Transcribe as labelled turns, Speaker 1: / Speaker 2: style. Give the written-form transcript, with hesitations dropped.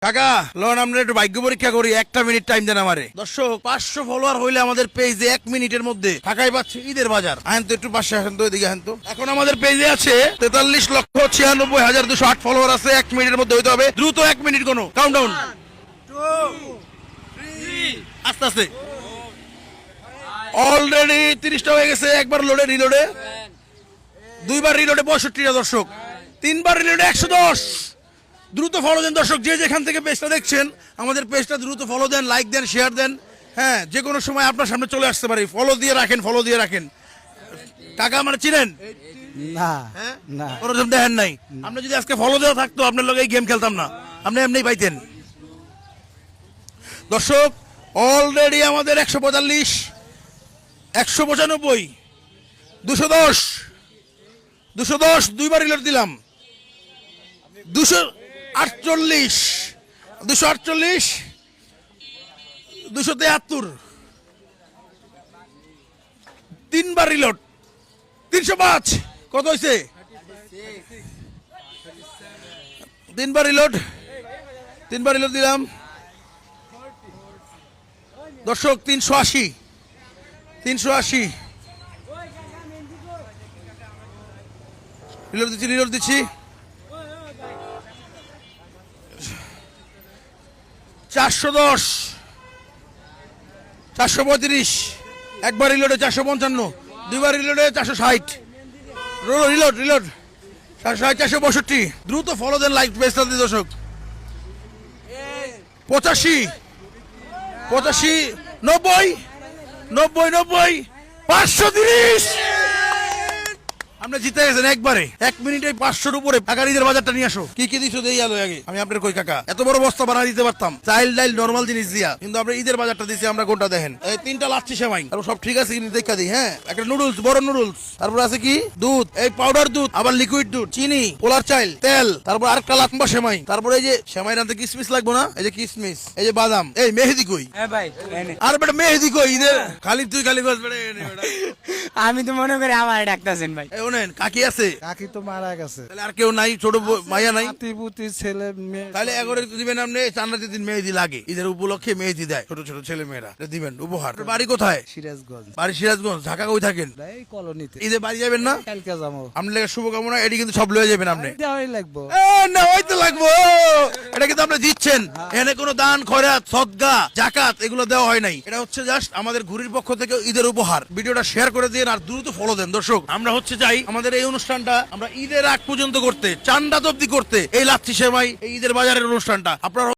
Speaker 1: কাকা লোন আমরা একটু ভাগ্য পরীক্ষা করি, একটা মিনিট টাইম দেন আমারে। দর্শক 500 ফলোয়ার হইলে আমাদের পেজে 1 মিনিটের মধ্যে ঢাকায় পাচ্ছে ঈদের বাজার। আহেন তো একটু পাশে আসেন তো, এদিকে আহেন তো। এখন আমাদের পেজে আছে 43,96,208 ফলোয়ার আছে। 1 মিনিটের মধ্যে হইতে হবে, দ্রুত 1 মিনিট কোনো কাউন্টডাউন। 1 2 3 আস্তে আস্তে। অলরেডি 30টা হয়ে গেছে। একবার লোডে রিলোডে, দুইবার রিলোডে 65টা দর্শক, তিনবার রিলোডে 110। দ্রুত ফলো দেন দর্শক, যে যেখান থেকে পেজটা দেখছেন আমাদের পেজটা দ্রুত ফলো দেন, লাইক দেন, শেয়ার দেন। হ্যাঁ, যে কোনো সময় আপনার সামনে চলে আসতে পারি। ফলো দিয়ে রাখেন, ফলো দিয়ে রাখেন। কাকা মানে চিনেন
Speaker 2: না?
Speaker 1: হ্যাঁ
Speaker 2: না,
Speaker 1: ওরকম দেখেন নাই। আপনি যদি আজকে ফলো দেওয়া থাকতো আপনার লগে গেম খেলতাম না, আপনি এমনি পাইতেন। দর্শক অলরেডি আমাদের 145, 195, 210, 210, দুইবার রিলোড দিলাম। 248, 248, 273, তিনবার রিলোড। 305 কত হয়েছে? তিনবার রিলোড, তিনবার রিলোড দিলাম দর্শক। 380, 380 রিলোড দিচ্ছি, রিলোড দিচ্ছি। 410, 435, একবার রিলোডে 455, দুইবার রিলোডে 460, রিলোড রিলোড 460, 462। দ্রুত ফলো দেন, লাইক পেজটা দিন দর্শক। 85, 85, 90, 90, 90, 530। আপনি জিতে গেছেন একবারে। 1 মিনিটে 500-র উপরে টাকার ঈদের বাজারটা নিয়ে আসো। কি কি দিছো দেই আলো আগে। আমি আপনার কই কাকা এত বড় বস্তা বানা দিতে পারতাম চাইল ডাইল নরমাল জিনিস দিয়া, কিন্তু আমরা ঈদের বাজারটা দিছি আমরা। কোনটা দেখেন, এই 3টা লাচ্ছি সেমাই, আর সব ঠিক আছে কিন্তু দেখা দিই। হ্যাঁ, একটা নুডলস, বড় নুডলস, তারপর আছে কি দুধ, এই পাউডার দুধ, আবার লিকুইড দুধ, চিনি, পোলার চাইল, তেল, তারপর আরেকটা লাম্বা সেমাই, তারপর এই যে সেমাই রাতে কিসমিস লাগবো না, এই যে কিসমিস, এই যে বাদাম, এই মেহেদি কই?
Speaker 2: হ্যাঁ ভাই, এনে।
Speaker 1: আর বেটা মেহেদি কই ঈদের? খালি তুই খালি বস বেটা।
Speaker 2: আমি তো মনে করি আমার ডাকতেছেন ভাই।
Speaker 1: এই ওনেন কাকি আছে?
Speaker 3: কাকি তো মারা গেছে।
Speaker 1: তাহলে আর কেউ নাই? ছোট মাইয়া নাই?
Speaker 3: নাতিপুতি ছেলে মেয়ে
Speaker 1: তাহলে এগারো দিবেন আপনি। চান্দাতে দিন মেহেদি লাগে, ঈদের উপলক্ষে মেহেদি দেয় ছোট ছোট ছেলে মেয়েরা, দিবেন উপহার। বাড়ি কোথায়?
Speaker 3: সিরাজগঞ্জ।
Speaker 1: বাড়ি সিরাজগঞ্জ। ঢাকা কই থাকেন?
Speaker 3: এই কলোনিতে।
Speaker 1: ঈদে বাড়ি যাবেন না?
Speaker 3: কালকে যাবো।
Speaker 1: আপনার লেগে শুভকামনা। এটি কিন্তু সব লয়ে যাবেন আপনি।
Speaker 3: দেওয়াই লাগবো।
Speaker 1: না হয়তো লাগবো, এটা কিন্তু আপনি দিচ্ছেন। এখানে কোনো দান, খয়রাত, সদকা, জাকাত এগুলো দেওয়া হয় নাই। এটা হচ্ছে জাস্ট আমাদের ঘুরির পক্ষ থেকে ঈদের উপহার। ভিডিওটা শেয়ার করে দিন আর দ্রুত ফলো দেন দর্শক। আমরা হচ্ছে যাই আমাদের এই অনুষ্ঠানটা আমরা ঈদের আগ পর্যন্ত করতে, চান্দা অবধি করতে, এই লাচ্ছি সেমাই, এই ঈদের বাজারের অনুষ্ঠানটা আপনারা